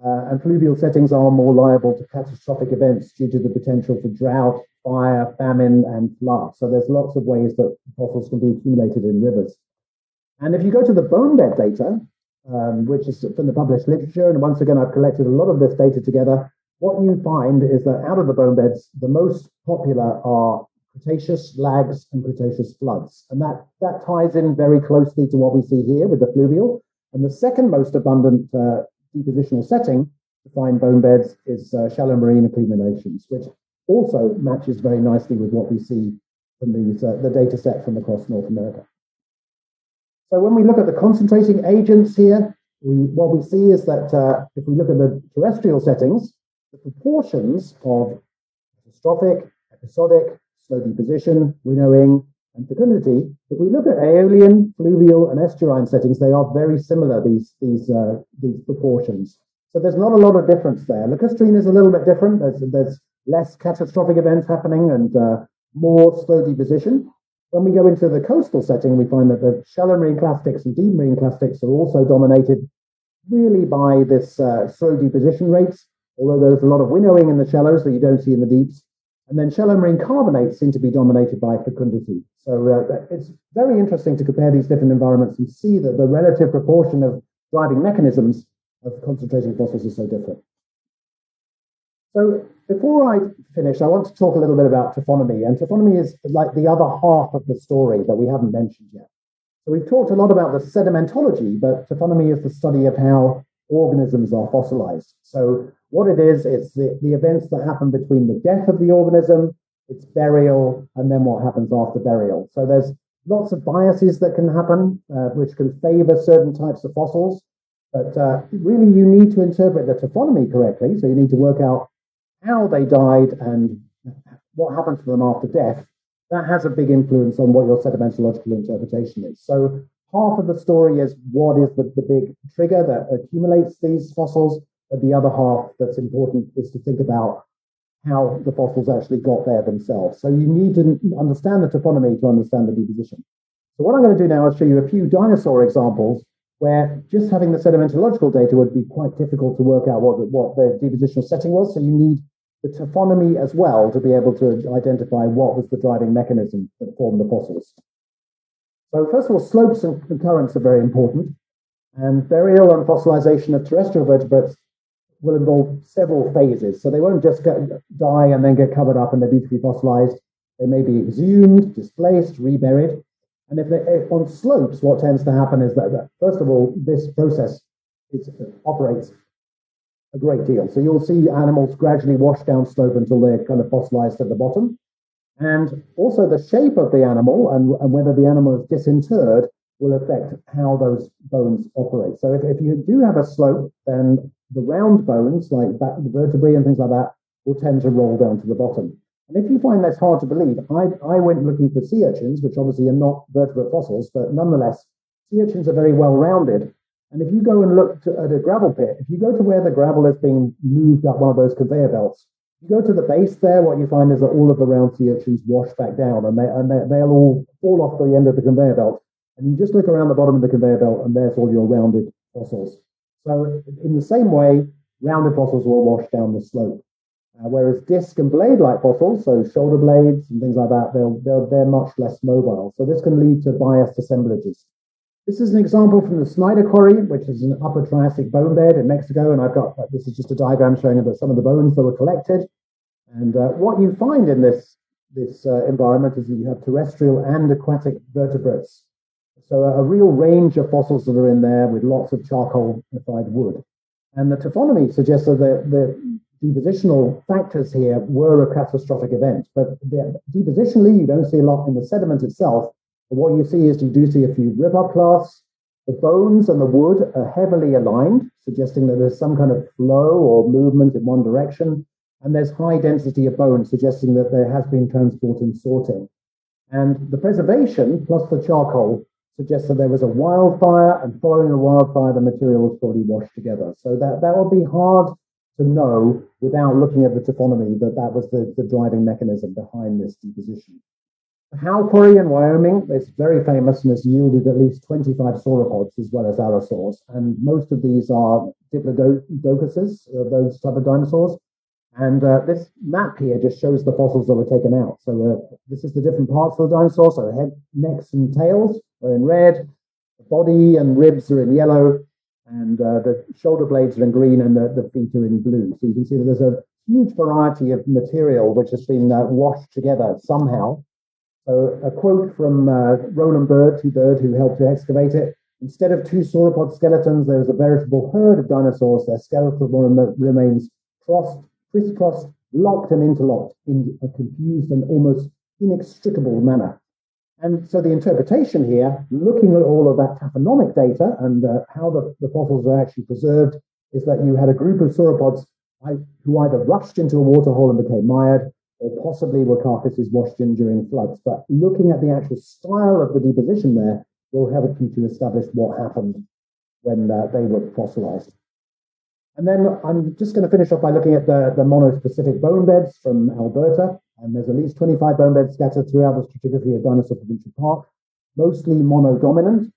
And fluvial settings are more liable to catastrophic events due to the potential for drought, fire, famine, and flood. So there's lots of ways that fossils can be accumulated in rivers. And if you go to the bone bed data, which is from the published literature, and once again, I've collected a lot of this data together, what you find is that out of the bone beds, the most popular are Cretaceous lags and Cretaceous floods. And that ties in very closely to what we see here with the fluvial. And the second most abundant depositional setting to find bone beds is shallow marine accumulations, which also matches very nicely with what we see from these, the data set from across North America. So when we look at the concentrating agents here, what we see is that if we look at the terrestrial settings, the proportions of catastrophic, episodic, slow deposition, winnowing, and fecundity, if we look at Aeolian, fluvial, and estuarine settings, they are very similar, these proportions. So there's not a lot of difference there. Lacustrine is a little bit different. There's less catastrophic events happening and more slow deposition. When we go into the coastal setting, we find that the shallow marine clastics and deep marine clastics are also dominated really by this slow deposition rates, although there's a lot of winnowing in the shallows that you don't see in the deeps. And then shallow marine carbonates seem to be dominated by fecundity. So it's very interesting to compare these different environments and see that the relative proportion of driving mechanisms of concentrating fossils is so different. So before I finish, I want to talk a little bit about taphonomy. And taphonomy is like the other half of the story that we haven't mentioned yet. So we've talked a lot about the sedimentology, but taphonomy is the study of how organisms are fossilized. So what it is, it's the events that happen between the death of the organism, its burial, and then what happens after burial. So there's lots of biases that can happen, which can favor certain types of fossils. But really, you need to interpret the taphonomy correctly. So you need to work out how they died and what happens to them after death. That has a big influence on what your sedimentological interpretation is. So half of the story is what is the big trigger that accumulates these fossils, but the other half that's important is to think about how the fossils actually got there themselves. So you need to understand the taphonomy to understand the deposition. So what I'm going to do now is show you a few dinosaur examples where just having the sedimentological data would be quite difficult to work out what the depositional setting was. So you need the taphonomy as well to be able to identify what was the driving mechanism that formed the fossils. So first of all, slopes and currents are very important, and burial and fossilization of terrestrial vertebrates will involve several phases. So they won't just die and then get covered up and they're beautifully fossilized. They may be exhumed, displaced, reburied. And if on slopes, what tends to happen is that first of all, this process operates a great deal. So you'll see animals gradually wash down slope until they're kind of fossilized at the bottom. And also the shape of the animal and whether the animal is disinterred will affect how those bones operate. So if you do have a slope, then the round bones, like the vertebrae and things like that, will tend to roll down to the bottom. And if you find that's hard to believe, I went looking for sea urchins, which obviously are not vertebrate fossils, but nonetheless, sea urchins are very well rounded. And if you go and look at a gravel pit, if you go to where the gravel is being moved up one of those conveyor belts, you go to the base there, what you find is that all of the round sea urchins wash back down, and they'll all fall off the end of the conveyor belt. And you just look around the bottom of the conveyor belt, and there's all your rounded fossils. So in the same way, rounded fossils will wash down the slope. Whereas disc and blade-like fossils, so shoulder blades and things like that, they're much less mobile. So this can lead to biased assemblages. This is an example from the Snyder Quarry, which is an Upper Triassic bone bed in Mexico. And this is just a diagram showing some of the bones that were collected. And what you find in this environment is that you have terrestrial and aquatic vertebrates. So a real range of fossils that are in there with lots of charcoal-fired wood. And the taphonomy suggests that the depositional factors here were a catastrophic event. But depositionally, you don't see a lot in the sediment itself. But what you see is you do see a few rip-up clasts. The bones and the wood are heavily aligned, suggesting that there's some kind of flow or movement in one direction. And there's high density of bone, suggesting that there has been transport and sorting. And the preservation, plus the charcoal, suggests that there was a wildfire, and following the wildfire, the material was probably washed together. So that would be hard to know without looking at the taphonomy that was the driving mechanism behind this deposition. The Howe Quarry in Wyoming is very famous and has yielded at least 25 sauropods as well as allosaurs. And most of these are diplodocuses, those type of dinosaurs. And this map here just shows the fossils that were taken out. So this is the different parts of the dinosaur. So head, necks, and tails are in red. The body and ribs are in yellow. And the shoulder blades are in green, and the feet are in blue. So you can see that there's a huge variety of material which has been washed together somehow. So a quote from Roland Bird, who helped to excavate it. Instead of two sauropod skeletons, there was a veritable herd of dinosaurs. Their skeletal remains crisscrossed, locked and interlocked in a confused and almost inextricable manner. And so the interpretation here, looking at all of that taphonomic data and how the fossils are actually preserved, is that you had a group of sauropods who either rushed into a waterhole and became mired, or possibly were carcasses washed in during floods. But looking at the actual style of the deposition there will help you to establish what happened when they were fossilized. And then I'm just going to finish off by looking at the monospecific bone beds from Alberta. And there's at least 25 bone beds scattered throughout the stratigraphy of Dinosaur Provincial Park, mostly monodominant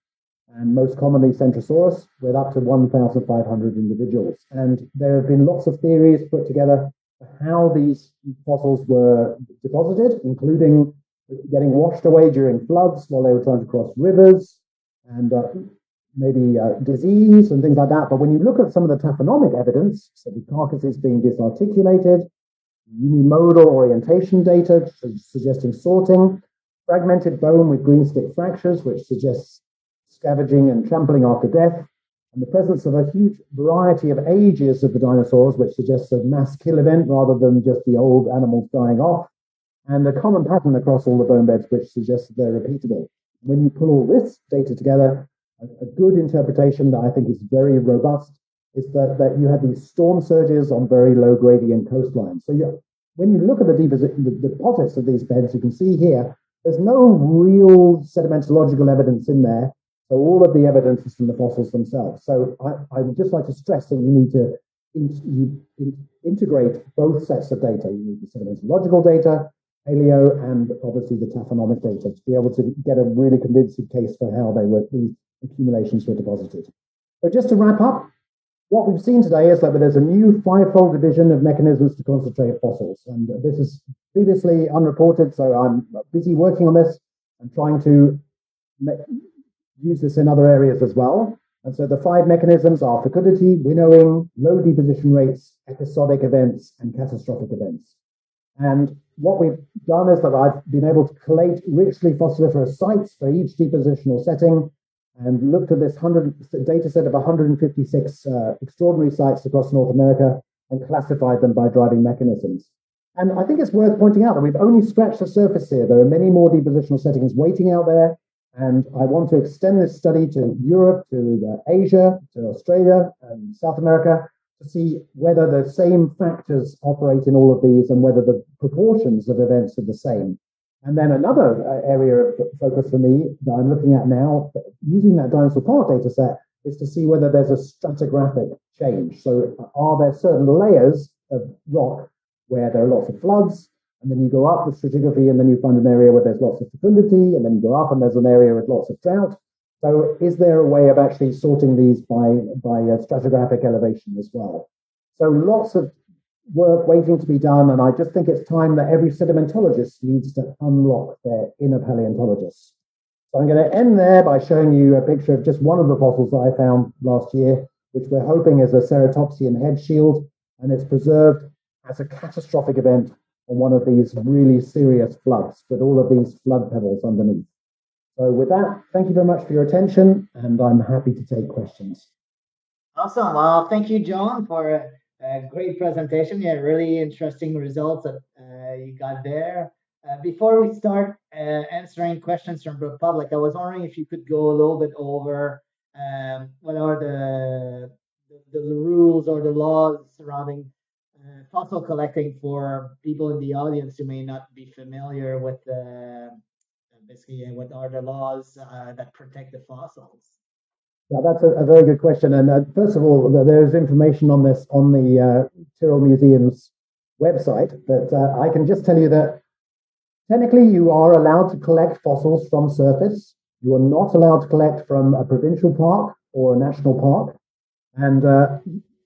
and most commonly Centrosaurus, with up to 1,500 individuals. And there have been lots of theories put together for how these fossils were deposited, including getting washed away during floods while they were trying to cross rivers, and maybe disease and things like that. But when you look at some of the taphonomic evidence, so the carcasses being disarticulated, unimodal orientation data suggesting sorting, fragmented bone with green stick fractures, which suggests scavenging and trampling after death, and the presence of a huge variety of ages of the dinosaurs, which suggests a mass kill event rather than just the old animals dying off, and a common pattern across all the bone beds, which suggests that they're repeatable. When you pull all this data together, a good interpretation that I think is very robust is that you had these storm surges on very low gradient coastlines. So when you look at the deposits of these beds, you can see here, there's no real sedimentological evidence in there. So all of the evidence is from the fossils themselves. So I would just like to stress that you need to integrate both sets of data. You need the sedimentological data, paleo, and obviously the taphonomic data to be able to get a really convincing case for how these accumulations were deposited. So just to wrap up, what we've seen today is that there's a new five-fold division of mechanisms to concentrate fossils. And this is previously unreported, so I'm busy working on this and trying to use this in other areas as well. And so the five mechanisms are fecundity, winnowing, low deposition rates, episodic events, and catastrophic events. And what we've done is that I've been able to collate richly fossiliferous sites for each depositional setting and looked at this data set of 156 extraordinary sites across North America and classified them by driving mechanisms. And I think it's worth pointing out that we've only scratched the surface here. There are many more depositional settings waiting out there. And I want to extend this study to Europe, to Asia, to Australia, and South America to see whether the same factors operate in all of these and whether the proportions of events are the same. And then another area of focus for me that I'm looking at now, using that Dinosaur Park data set, is to see whether there's a stratigraphic change. So are there certain layers of rock where there are lots of floods, and then you go up the stratigraphy and then you find an area where there's lots of fecundity, and then you go up and there's an area with lots of drought. So is there a way of actually sorting these by stratigraphic elevation as well? So lots of work waiting to be done, and I just think it's time that every sedimentologist needs to unlock their inner paleontologists. So I'm going to end there by showing you a picture of just one of the fossils that I found last year, which we're hoping is a ceratopsian head shield, and it's preserved as a catastrophic event on one of these really serious floods with all of these flood pebbles underneath. So with that, thank you very much for your attention, and I'm happy to take questions. Awesome. Well, thank you, John, for a great presentation. Yeah, really interesting results that you got there. Before we start answering questions from the public, I was wondering if you could go a little bit over what are the rules or the laws surrounding fossil collecting for people in the audience who may not be familiar with basically what are the laws that protect the fossils. Yeah, that's a very good question. And first of all, there's information on this on the Tyrrell Museum's website. But I can just tell you that technically you are allowed to collect fossils from surface. You are not allowed to collect from a provincial park or a national park. And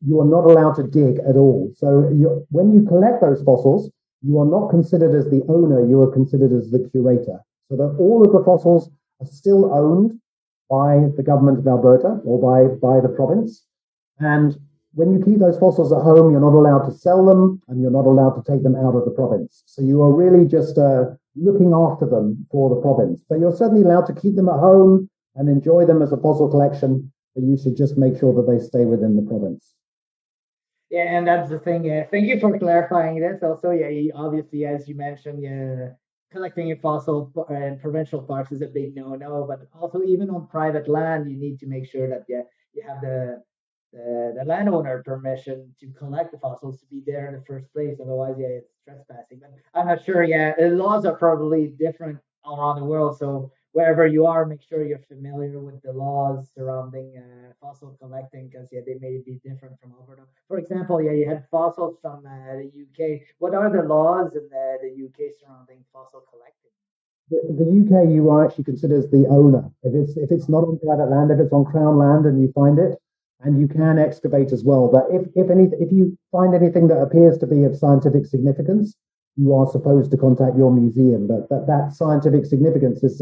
you are not allowed to dig at all. So when you collect those fossils, you are not considered as the owner, you are considered as the curator. So that all of the fossils are still owned by the government of Alberta or by the province. And when you keep those fossils at home, you're not allowed to sell them and you're not allowed to take them out of the province. So you are really just looking after them for the province. But you're certainly allowed to keep them at home and enjoy them as a fossil collection, but you should just make sure that they stay within the province. Yeah, and that's the thing. Thank you for clarifying this. Also, yeah, obviously, as you mentioned, collecting a fossil in provincial parks is a big no-no. But also, even on private land, you need to make sure that you have the landowner permission to collect the fossils to be there in the first place. Otherwise, it's trespassing. But I'm not sure. Yeah, the laws are probably different all around the world. So wherever you are, make sure you're familiar with the laws surrounding fossil collecting, because they may be different from Alberta. For example, you had fossils from the UK. What are the laws in the UK surrounding fossil collecting? The UK, you are actually considered as the owner. If it's not on private land, if it's on Crown land and you find it, and you can excavate as well. But if you find anything that appears to be of scientific significance, you are supposed to contact your museum. But that scientific significance is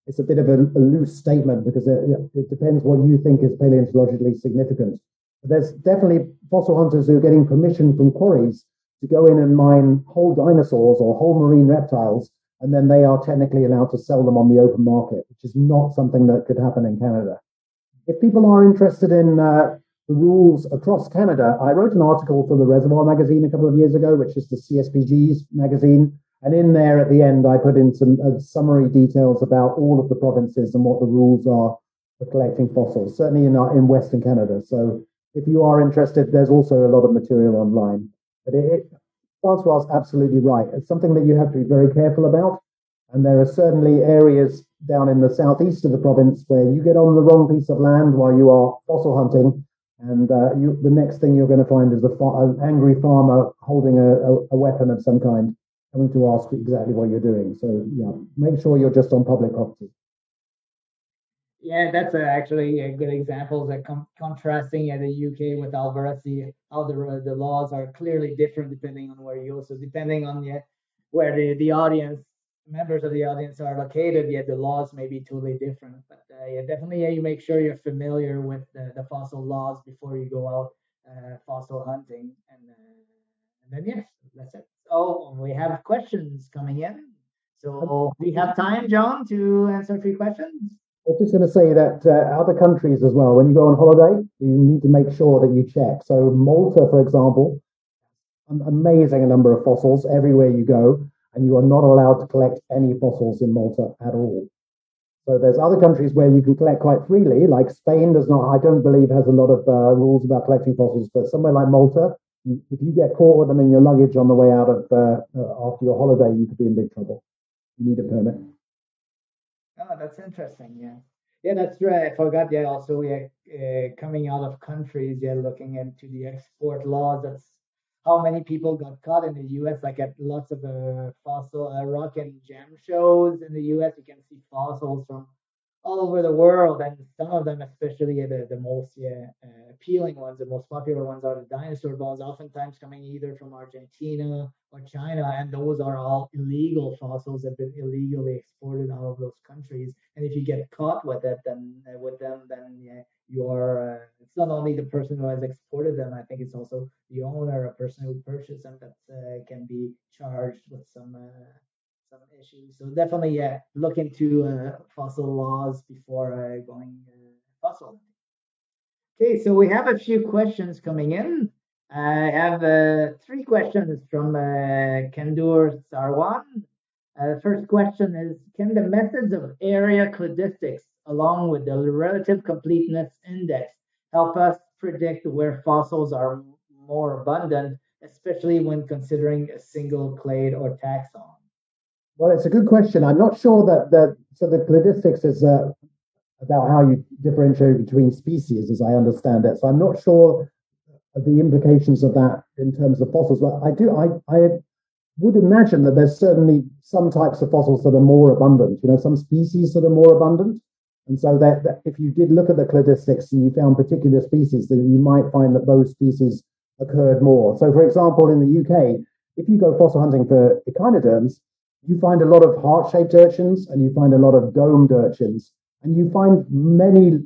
it's a bit of a loose statement because it depends what you think is paleontologically significant. But there's definitely fossil hunters who are getting permission from quarries to go in and mine whole dinosaurs or whole marine reptiles, and then they are technically allowed to sell them on the open market, which is not something that could happen in Canada. If people are interested in the rules across Canada, I wrote an article for the Reservoir magazine a couple of years ago, which is the CSPG's magazine. And in there at the end, I put in some summary details about all of the provinces and what the rules are for collecting fossils, certainly in Western Canada. So if you are interested, there's also a lot of material online. But Francois is absolutely right. It's something that you have to be very careful about. And there are certainly areas down in the southeast of the province where you get on the wrong piece of land while you are fossil hunting, and the next thing you're going to find is an angry farmer holding a weapon of some kind, coming to ask exactly what you're doing. So make sure you're just on public property. Yeah, that's actually a good example that contrasting the UK with Alberta, how the laws are clearly different depending on where you go. So depending on where the audience members of the audience are located, the laws may be totally different. But yeah, definitely, you make sure you're familiar with the fossil laws before you go out fossil hunting, and then yes, that's it. So we have questions coming in. So do you have time, John, to answer a few questions? I was just going to say that other countries as well, when you go on holiday, you need to make sure that you check. So Malta, for example, an amazing number of fossils everywhere you go, and you are not allowed to collect any fossils in Malta at all. So there's other countries where you can collect quite freely, like Spain does not, I don't believe, has a lot of rules about collecting fossils, but somewhere like Malta, if you get caught with them in your luggage on the way out of after your holiday, you could be in big trouble. You need a permit. Oh, that's interesting. Yeah, yeah, that's right. I forgot. Yeah, also coming out of countries. Yeah, looking into the export laws. That's how many people got caught in the U.S. Like at lots of fossil rock and gem shows in the U.S. You can see fossils from all over the world, and some of them, especially the most appealing ones, the most popular ones, are the dinosaur bones, oftentimes coming either from Argentina or China, and those are all illegal fossils that have been illegally exported out of those countries. And if you get caught with it, then then yeah, you are. It's not only the person who has exported them. I think it's also the owner, a person who purchased them, that can be charged with some issues. So definitely, yeah, look into fossil laws before going fossil. Okay, so we have a few questions coming in. I have three questions from Kendur Sarwan. The first question is, can the methods of area cladistics, along with the relative completeness index, help us predict where fossils are more abundant, especially when considering a single clade or taxon? Well, it's a good question. I'm not sure so the cladistics is about how you differentiate between species, as I understand it. So I'm not sure of the implications of that in terms of fossils. But I would imagine that there's certainly some types of fossils that are more abundant, some species that are more abundant. And so that if you did look at the cladistics and you found particular species, then you might find that those species occurred more. So for example, in the UK, if you go fossil hunting for echinoderms, you find a lot of heart-shaped urchins and you find a lot of domed urchins, and you find many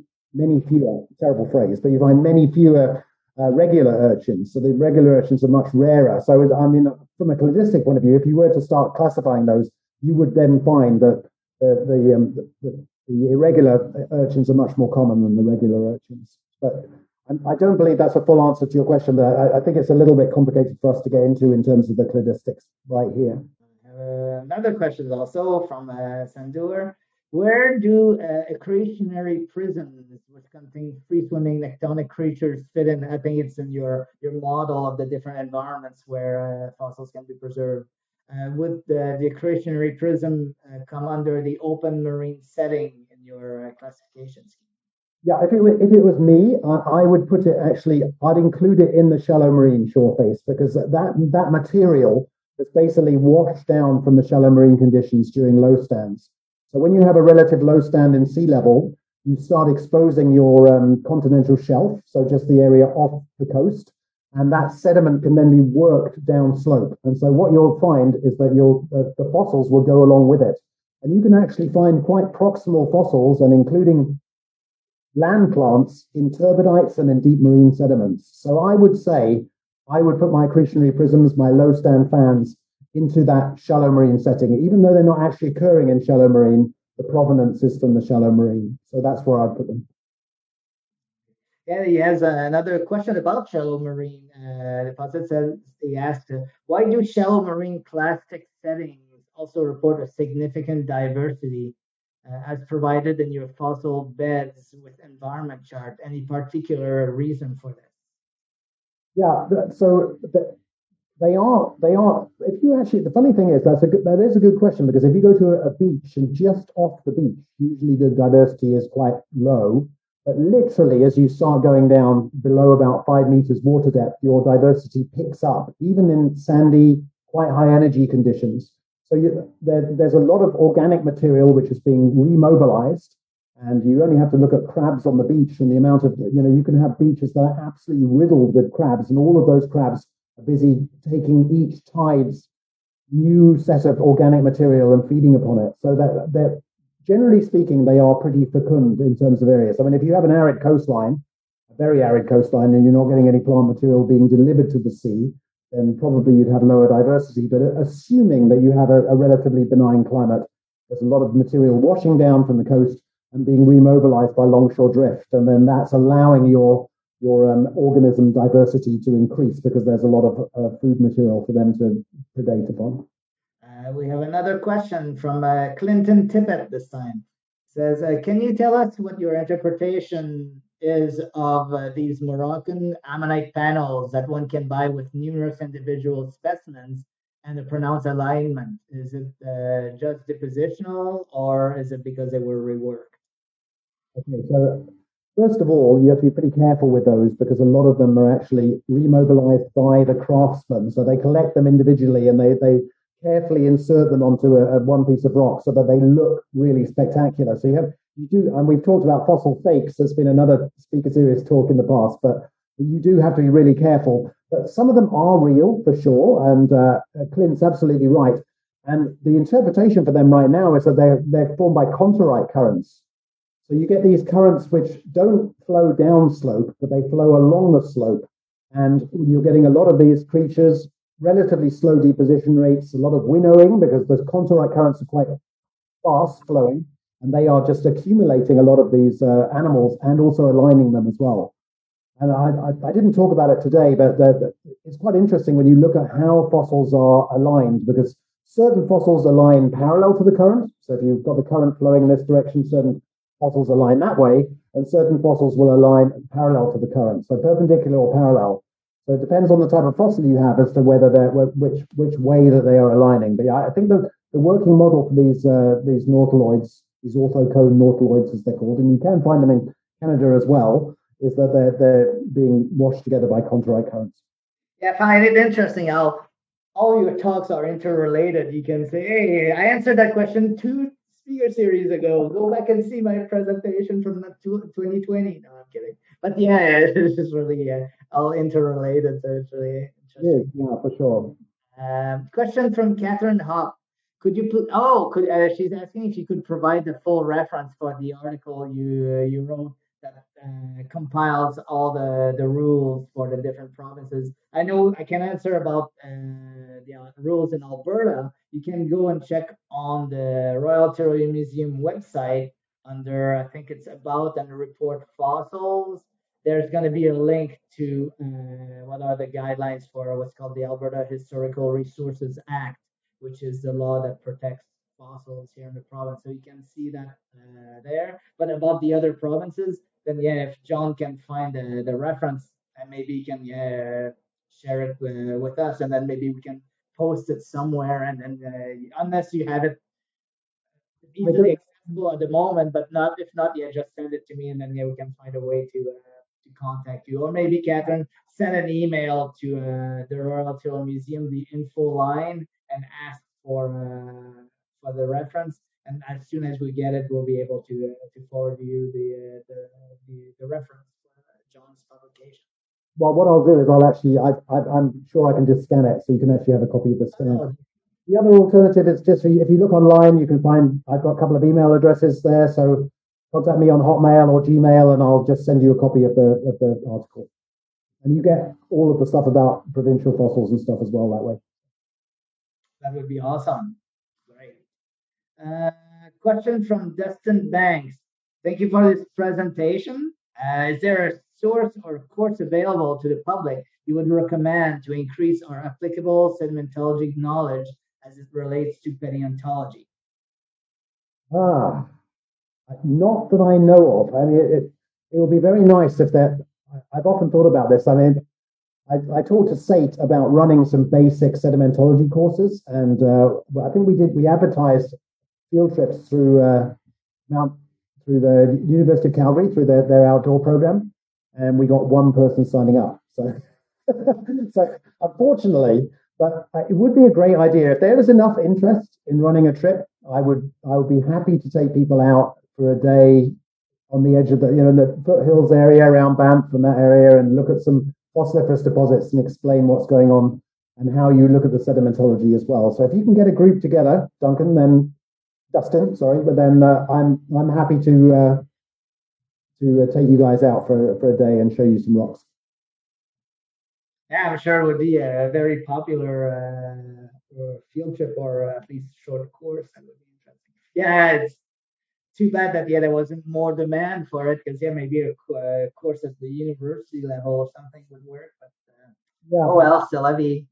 fewer, terrible phrase, but you find many fewer regular urchins. So the regular urchins are much rarer. So I mean, from a cladistic point of view, if you were to start classifying those, you would then find that the irregular urchins are much more common than the regular urchins. But I don't believe that's a full answer to your question, but I think it's a little bit complicated for us to get into in terms of the cladistics right here. Another question also from Sandur. Where do accretionary prisms, which contain free-swimming tectonic creatures, fit in? I think it's in your model of the different environments where fossils can be preserved. Would the accretionary prism come under the open marine setting in your classification scheme? Yeah, if it was me, I would put it actually. I'd include it in the shallow marine shore face, because that material is basically washed down from the shallow marine conditions during low stands. So when you have a relative low stand in sea level, you start exposing your continental shelf, so just the area off the coast, and that sediment can then be worked down slope. And so what you'll find is that the fossils will go along with it. And you can actually find quite proximal fossils, and including land plants, in turbidites and in deep marine sediments. So I would say I would put my accretionary prisms, my low stand fans, into that shallow marine setting. Even though they're not actually occurring in shallow marine, the provenance is from the shallow marine. So that's where I'd put them. Yeah, he has another question about shallow marine deposits. He asked, why do shallow marine clastic settings also report a significant diversity as provided in your fossil beds with environment chart? Any particular reason for this? Yeah, so they are. If you actually, the funny thing is that is a good question, because if you go to a beach and just off the beach, usually the diversity is quite low. But literally, as you start going down below about 5 meters water depth, your diversity picks up, even in sandy, quite high energy conditions. So there's a lot of organic material which is being remobilized, And you only have to look at crabs on the beach and the amount of, you can have beaches that are absolutely riddled with crabs, and all of those crabs are busy taking each tide's new set of organic material and feeding upon it. So that generally speaking, they are pretty fecund in terms of areas. I mean, if you have an arid coastline, a very arid coastline, and you're not getting any plant material being delivered to the sea, then probably you'd have lower diversity. But assuming that you have a relatively benign climate, there's a lot of material washing down from the coast and being remobilized by longshore drift, and then that's allowing your organism diversity to increase because there's a lot of food material for them to predate upon. We have another question from Clinton Tippett this time. It says, can you tell us what your interpretation is of these Moroccan ammonite panels that one can buy with numerous individual specimens and the pronounced alignment? Is it just depositional, or is it because they were reworked? Okay, so first of all, you have to be pretty careful with those because a lot of them are actually remobilized by the craftsmen. So they collect them individually and they carefully insert them onto one piece of rock so that they look really spectacular. So you do, and we've talked about fossil fakes. There's been another speaker series talk in the past, but you do have to be really careful. But some of them are real for sure, and Clint's absolutely right. And the interpretation for them right now is that they're formed by contorite currents. So you get these currents which don't flow down slope, but they flow along the slope. And you're getting a lot of these creatures, relatively slow deposition rates, a lot of winnowing because those contorite currents are quite fast flowing, and they are just accumulating a lot of these animals and also aligning them as well. And I didn't talk about it today, but it's quite interesting when you look at how fossils are aligned, because certain fossils align parallel to the current. So if you've got the current flowing in this direction, certain fossils align that way, and certain fossils will align parallel to the current, so perpendicular or parallel. So it depends on the type of fossil you have as to whether which way that they are aligning. But yeah, I think the working model for these nautiloids, these orthocone nautiloids as they're called, and you can find them in Canada as well, is that they're being washed together by contorite currents. Yeah, I find it interesting how all your talks are interrelated. You can say, hey, I answered that question 2 speaker series ago. Go back and see my presentation from 2020. No, I'm kidding. But yeah, it's just really all interrelated. So it's really interesting. Yeah, for sure. Question from Catherine Hopp. Could you she's asking if you could provide the full reference for the article you wrote that compiles all the rules for the different provinces. I know I can answer about the rules in Alberta. You can go and check on the Royal Ontario Museum website under, I think it's about and report fossils. There's going to be a link to what are the guidelines for what's called the Alberta Historical Resources Act, which is the law that protects fossils here in the province. So you can see that there. But about the other provinces, then yeah, if John can find the reference, and maybe he can share it with us, and then maybe we can post it somewhere. And then unless you have it easily accessible at the moment, but not if not, yeah, just send it to me, and then yeah, we can find a way to contact you. Or maybe Catherine, send an email to the Royal Ontario Museum, the info line, and ask for the reference. And as soon as we get it, we'll be able to forward you the reference for John's publication. Well, what I'll do is I'm sure I can just scan it, so you can actually have a copy of the scan. Oh. The other alternative is just if you look online, you can find, I've got a couple of email addresses there, so contact me on Hotmail or Gmail, and I'll just send you a copy of the article. And you get all of the stuff about provincial fossils and stuff as well that way. That would be awesome. Great. Question from Dustin Banks. Thank you for this presentation. Is there a source or course available to the public you would recommend to increase our applicable sedimentology knowledge as it relates to paleontology? Not that I know of. I mean, it would be very nice if I've often thought about this. I mean, I talked to SAIT about running some basic sedimentology courses, and I think we advertised field trips through the University of Calgary through their outdoor program, and we got one person signing up. So, so unfortunately, but it would be a great idea if there was enough interest in running a trip. I would be happy to take people out for a day on the edge of the, in the foothills area around Banff and that area, and look at some fossiliferous deposits and explain what's going on and how you look at the sedimentology as well. So if you can get a group together, Dustin, sorry, but then I'm happy to take you guys out for a day and show you some rocks. Yeah, I'm sure it would be a very popular field trip, or at least short course. That would be interesting. Yeah, it's too bad that there wasn't more demand for it, because maybe a course at the university level or something would work. But yeah. Oh well, still I mean.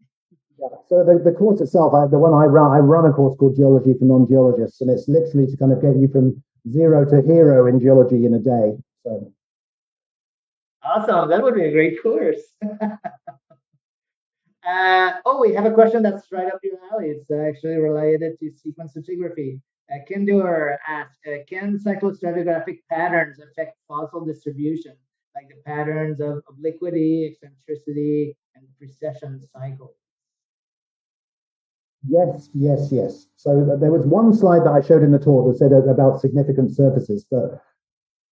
Yeah. So the course itself, the one I run a course called Geology for Non-Geologists, and it's literally to kind of get you from zero to hero in geology in a day. So awesome, that would be a great course. We have a question that's right up your alley. It's actually related to sequence stratigraphy. Kindor asked, can cyclostratigraphic patterns affect fossil distribution, like the patterns of obliquity, eccentricity, and precession cycles? Yes. So there was one slide that I showed in the talk that said about significant surfaces, but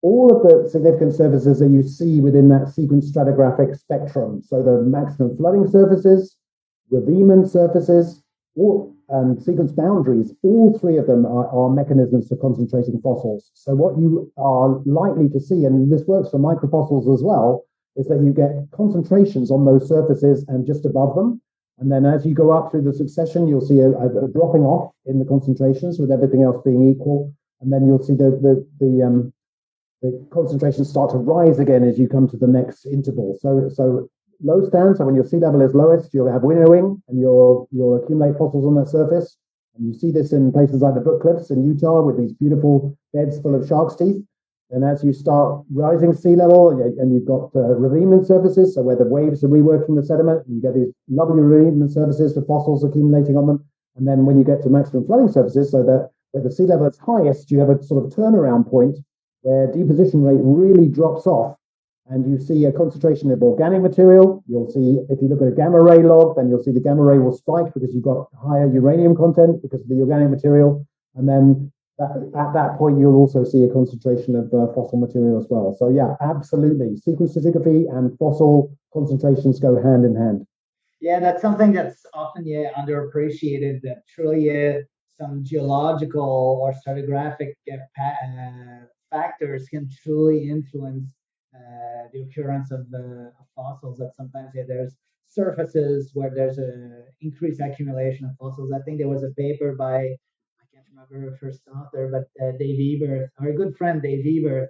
all of the significant surfaces that you see within that sequence stratigraphic spectrum, so the maximum flooding surfaces, ravement surfaces, and sequence boundaries, all three of them are mechanisms for concentrating fossils. So what you are likely to see, and this works for microfossils as well, is that you get concentrations on those surfaces and just above them. And then as you go up through the succession, you'll see a dropping off in the concentrations with everything else being equal. And then you'll see the concentrations start to rise again as you come to the next interval. So low stand, so when your sea level is lowest, you'll have winnowing and you'll accumulate fossils on that surface. And you see this in places like the Book Cliffs in Utah with these beautiful beds full of shark's teeth. And as you start rising sea level, and you've got ravement surfaces, so where the waves are reworking the sediment, you get these lovely ravement surfaces with fossils accumulating on them. And then when you get to maximum flooding surfaces, so that where the sea level is highest, you have a sort of turnaround point where deposition rate really drops off, and you see a concentration of organic material. You'll see, if you look at a gamma ray log, then you'll see the gamma ray will spike because you've got higher uranium content because of the organic material. And then at that point, you'll also see a concentration of fossil material as well. So yeah, absolutely. Sequence stratigraphy and fossil concentrations go hand in hand. Yeah, that's something that's often underappreciated, that truly some geological or stratigraphic factors can truly influence the occurrence of fossils. That sometimes there's surfaces where there's an increased accumulation of fossils. I think there was a paper by, I can't remember the first author, but Dave Eberth, our good friend Dave Eberth,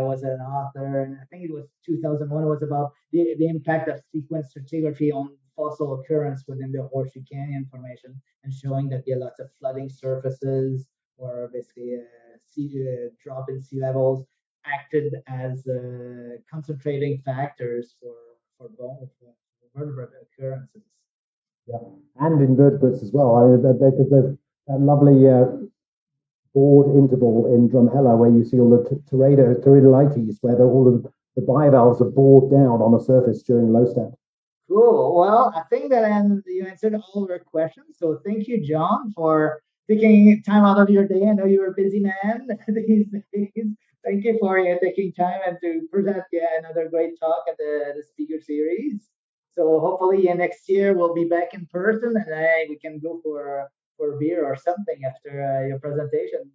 was an author, and I think it was 2001. It was about the impact of sequence stratigraphy on fossil occurrence within the Horseshoe Canyon Formation, and showing that there are lots of flooding surfaces, or basically drop in sea levels, acted as concentrating factors for both vertebrate occurrences. Yeah, and invertebrates as well. I mean, there's that lovely bored interval in Drumheller where you see all the pteridolites, where all of the bivalves are bored down on a surface during low stand. Cool. Well, I think that you answered all of our questions. So thank you, John, for taking time out of your day. I know you're a busy man these days. Thank you for taking time and to present another great talk at the speaker series. So hopefully next year we'll be back in person, and we can go for a beer or something after your presentation.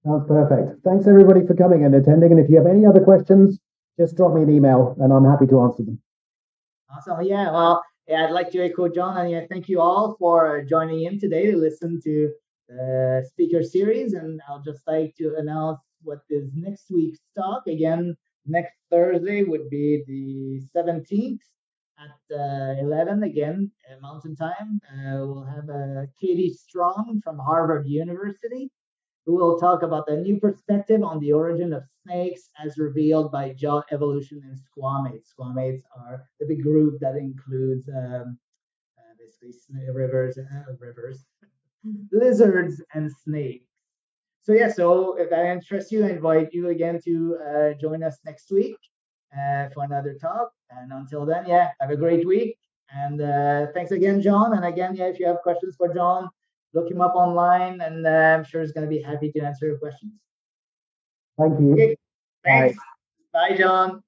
Sounds perfect. Thanks everybody for coming and attending. And if you have any other questions, just drop me an email and I'm happy to answer them. Awesome. Yeah, well, I'd like to echo John, and thank you all for joining in today to listen to the speaker series. And I'll just like to announce what is next week's talk. Again, next Thursday would be the 17th at 11, again, Mountain Time. We'll have Katie Strong from Harvard University, who will talk about a new perspective on the origin of snakes as revealed by jaw evolution in squamates. Squamates are the big group that includes basically lizards and snakes. So yeah, so if that interests you, I invite you again to join us next week for another talk. And until then, have a great week. And thanks again, John. And again, if you have questions for John, look him up online, and I'm sure he's going to be happy to answer your questions. Thank you. Okay. Thanks. Bye, John.